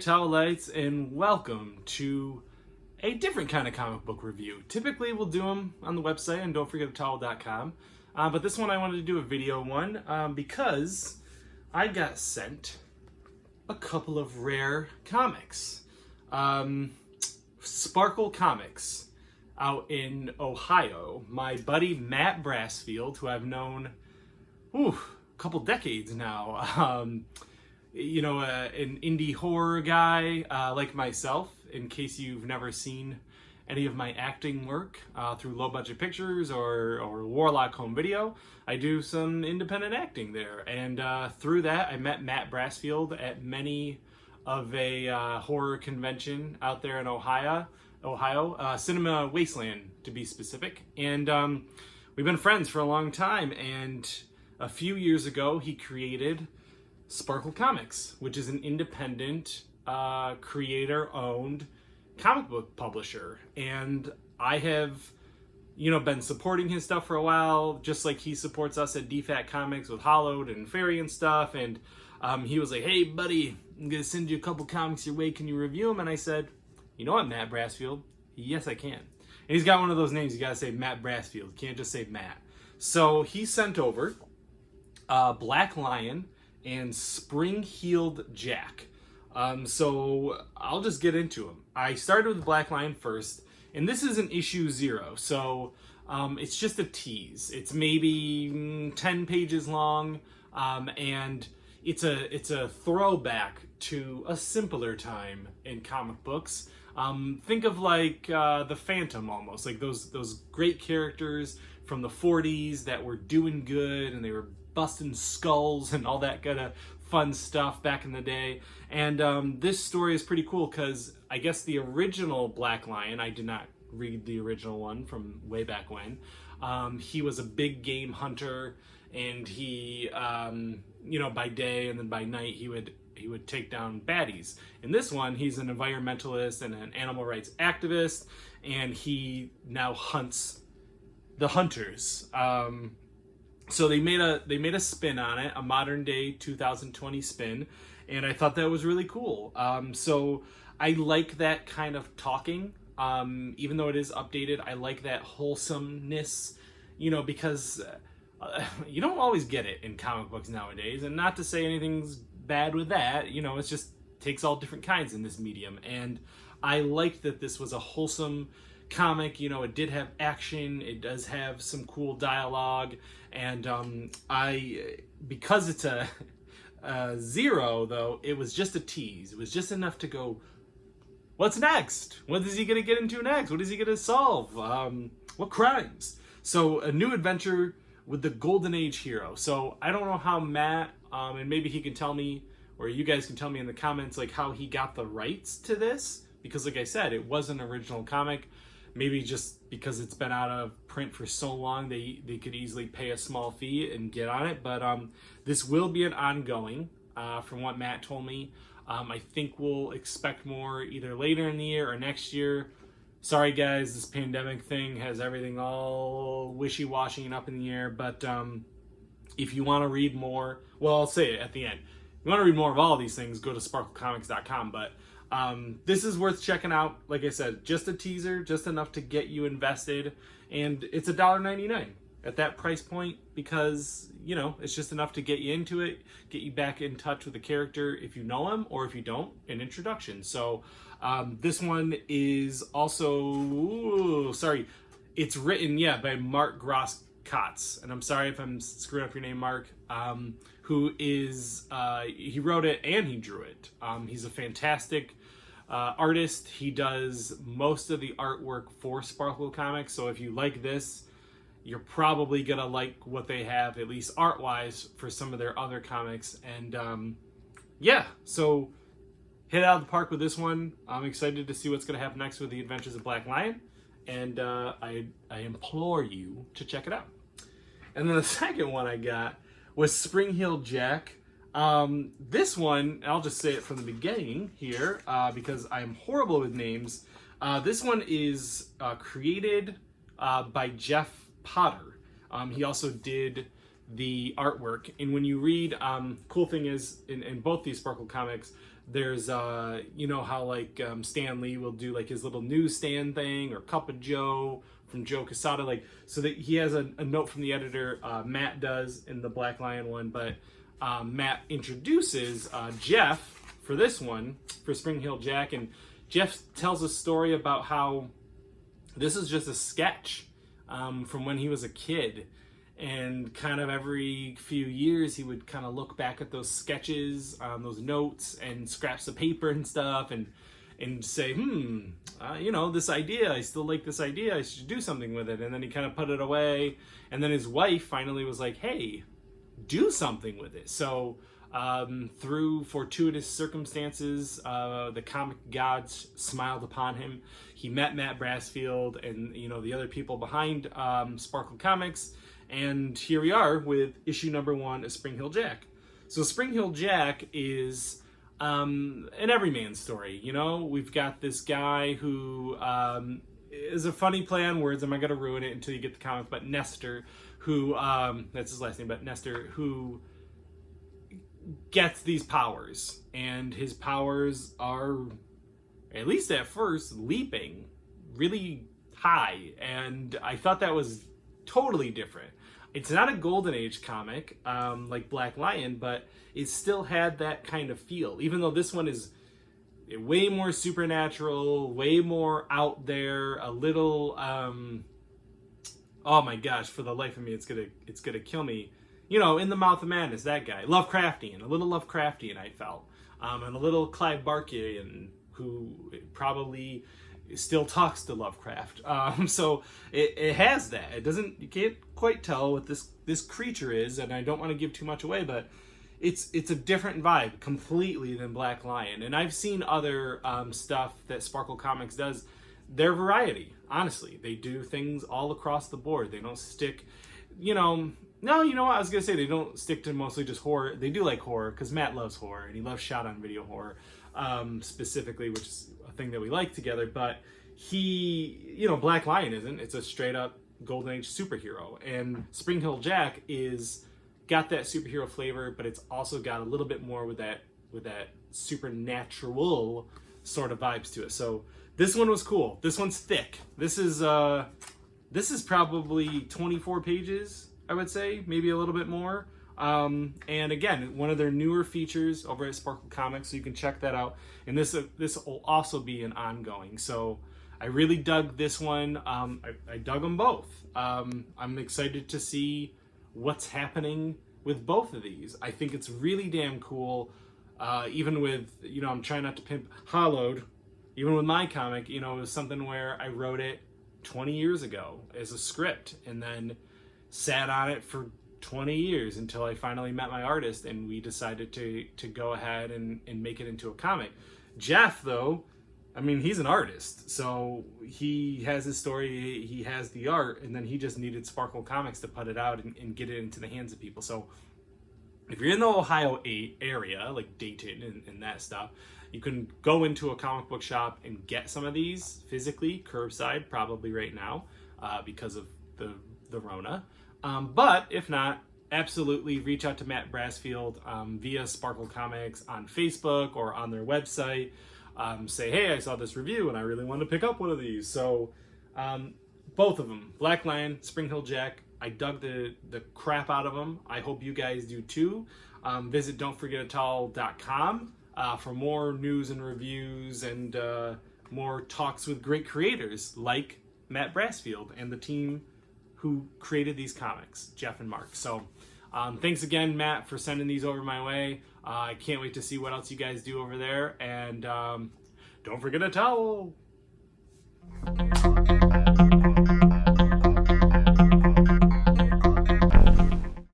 Towelites, and welcome to a different kind of comic book review. Typically we'll do them on the website and don'tforgetatowel.com, but this one I wanted to do a video one because I got sent a couple of rare comics. Sparkle Comics out in Ohio. My buddy Matt Brassfield, who I've known a couple decades now, an indie horror guy like myself, in case you've never seen any of my acting work through Low Budget Pictures or Warlock Home Video. I do some independent acting there, and through that I met Matt Brassfield at many of a horror convention out there in Ohio, Cinema Wasteland to be specific, and we've been friends for a long time. And a few years ago he created Sparkle Comics, which is an independent, creator-owned comic book publisher. And I have, been supporting his stuff for a while, just like he supports us at DFAT Comics with Hollowed and Fairy and stuff. And he was like, "Hey, buddy, I'm going to send you a couple comics your way. Can you review them?" And I said, "You know what, Matt Brassfield? Yes, I can." And he's got one of those names, you got to say Matt Brassfield. You can't just say Matt. So he sent over Black Lion and Spring-Heeled Jack. So I'll just get into them. I started with Black Lion first, and this is an issue 0, so it's just a tease. It's maybe 10 pages long, and it's a throwback to a simpler time in comic books. Think of like the Phantom almost, like those great characters from the 40s that were doing good and they were busting skulls and all that kind of fun stuff back in the day. And this story is pretty cool because I guess the original Black Lion, I did not read the original one from way back when, he was a big game hunter, and he by day and then by night he would take down baddies. In this one, he's an environmentalist and an animal rights activist, and he now hunts the hunters. So they made a spin on it, a modern day 2020 spin, and I thought that was really cool. So I like that kind of talking, even though it is updated. I like that wholesomeness, because you don't always get it in comic books nowadays. And not to say anything's bad with that, it just takes all different kinds in this medium. And I liked that this was a wholesome comic. It did have action, it does have some cool dialogue, and because it's a 0 though, it was just a tease. It was just enough to go, what's next? What is he gonna get into next? What is he gonna solve? What crimes? So a new adventure with the Golden Age hero. So I don't know how Matt, and maybe he can tell me, or you guys can tell me in the comments, like how he got the rights to this, because like I said, it was an original comic. Maybe just because it's been out of print for so long, they could easily pay a small fee and get on it. But this will be an ongoing, from what Matt told me. I think we'll expect more either later in the year or next year. Sorry guys, this pandemic thing has everything all wishy-washy and up in the air. But if you want to read more, well, I'll say it at the end. If you want to read more of all of these things, go to sparklecomics.com. But this is worth checking out. Like I said, just a teaser, just enough to get you invested, and it's $1.99 at that price point because it's just enough to get you into it, get you back in touch with the character if you know him, or if you don't, an introduction. So this one is also it's written by Marc Gras Cots, and I'm sorry if I'm screwing up your name, Marc, who is he wrote it and he drew it. He's a fantastic artist. He does most of the artwork for Sparkle Comics, so if you like this, you're probably gonna like what they have, at least art-wise, for some of their other comics. And so hit out of the park with this one. I'm excited to see what's gonna happen next with the Adventures of Black Lion, and I implore you to check it out. And then the second one I got was Spring-Heeled Jack. This one, I'll just say it from the beginning here, because I'm horrible with names. This one is created by Jeff Potter. He also did the artwork, and when you read, cool thing is, in both these Sparkle comics, There's you know how like Stan Lee will do like his little newsstand thing, or Cup of Joe from Joe Quesada, like, so that he has a note from the editor. Matt does in the Black Lion one, but Matt introduces Jeff for this one, for Spring Hill Jack, and Jeff tells a story about how this is just a sketch from when he was a kid, and kind of every few years he would kind of look back at those sketches, those notes and scraps of paper and stuff, and say, you know, this idea, I still like this idea, I should do something with it. And then he kind of put it away, and then his wife finally was like, hey, do something with it. So through fortuitous circumstances, the comic gods smiled upon him. He met Matt Brassfield and, you know, the other people behind Sparkle Comics, and here we are with issue number 1 of Spring Hill Jack. So Spring Hill Jack is an everyman story. You know, we've got this guy who is a funny play on words. I'm not going to ruin it until you get the comic, but Nestor, who, that's his last name, but Nestor, who gets these powers, and his powers are, at least at first, leaping really high, and I thought that was totally different. It's not a Golden Age comic like Black Lion, but it still had that kind of feel, even though this one is way more supernatural, way more out there, a little oh my gosh, for the life of me, it's gonna kill me. You know, In the Mouth of Madness, that guy. Lovecraftian, a little Lovecraftian, I felt. And a little Clive Barkian, who probably still talks to Lovecraft. So it has that. It doesn't, you can't quite tell what this creature is, and I don't want to give too much away, but it's a different vibe completely than Black Lion. And I've seen other stuff that Sparkle Comics does. Their variety, honestly. They do things all across the board. They don't stick, you know... No, you know what? I was going to say they don't stick to mostly just horror. They do like horror, because Matt loves horror, and he loves shot-on-video horror, specifically, which is a thing that we like together. But he, you know, Black Lion isn't. It's a straight-up Golden Age superhero. And Spring Hill Jack is got that superhero flavor, but it's also got a little bit more with that supernatural sort of vibes to it. So this one was cool. This one's thick. This is probably 24 pages, I would say, maybe a little bit more. And again, one of their newer features over at Sparkle Comics, so you can check that out. And this will also be an ongoing. So I really dug this one. I dug them both. I'm excited to see what's happening with both of these. I think it's really damn cool. Even with, you know, I'm trying not to pimp Hollowed. Even with my comic, you know, it was something where I wrote it 20 years ago as a script, and then sat on it for 20 years until I finally met my artist, and we decided to go ahead and make it into a comic. Jeff, though, I mean, he's an artist, so he has his story, he has the art, and then he just needed Sparkle Comics to put it out and get it into the hands of people. So if you're in the Ohio area, like Dayton and that stuff, you can go into a comic book shop and get some of these physically, curbside, probably right now, because of the Rona. But if not, absolutely reach out to Matt Brassfield via Sparkle Comics on Facebook or on their website. Say, hey, I saw this review and I really want to pick up one of these. So both of them, Black Lion, Spring Hill Jack, I dug the crap out of them. I hope you guys do too. Visit don'tforgetatall.com for more news and reviews and more talks with great creators like Matt Brassfield and the team who created these comics, Jeff and Marc. So thanks again, Matt, for sending these over my way. I can't wait to see what else you guys do over there. And don't forget a towel.